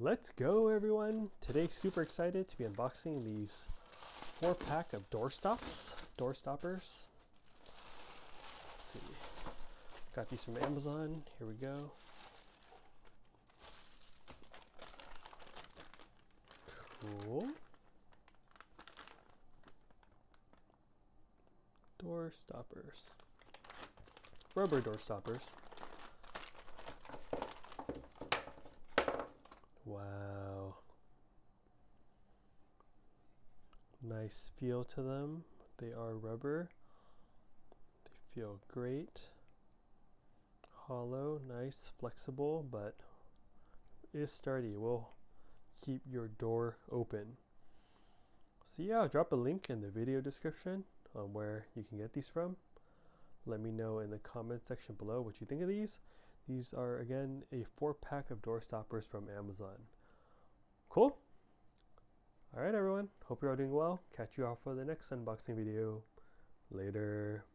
Let's go, everyone. Today, super excited to be unboxing these 4-pack of door stoppers. Let's see. Got these from Amazon. Here we go. Cool. Door stoppers. Rubber door stoppers. Wow. Nice feel to them. They are rubber. They feel great. Hollow, nice, flexible, but is sturdy. Will keep your door open. So yeah, I'll drop a link in the video description on where you can get these from. Let me know in the comment section below what you think of these. These are, again, a 4-pack of door stoppers from Amazon. Cool? Alright everyone, hope you're all doing well. Catch you all for the next unboxing video. Later.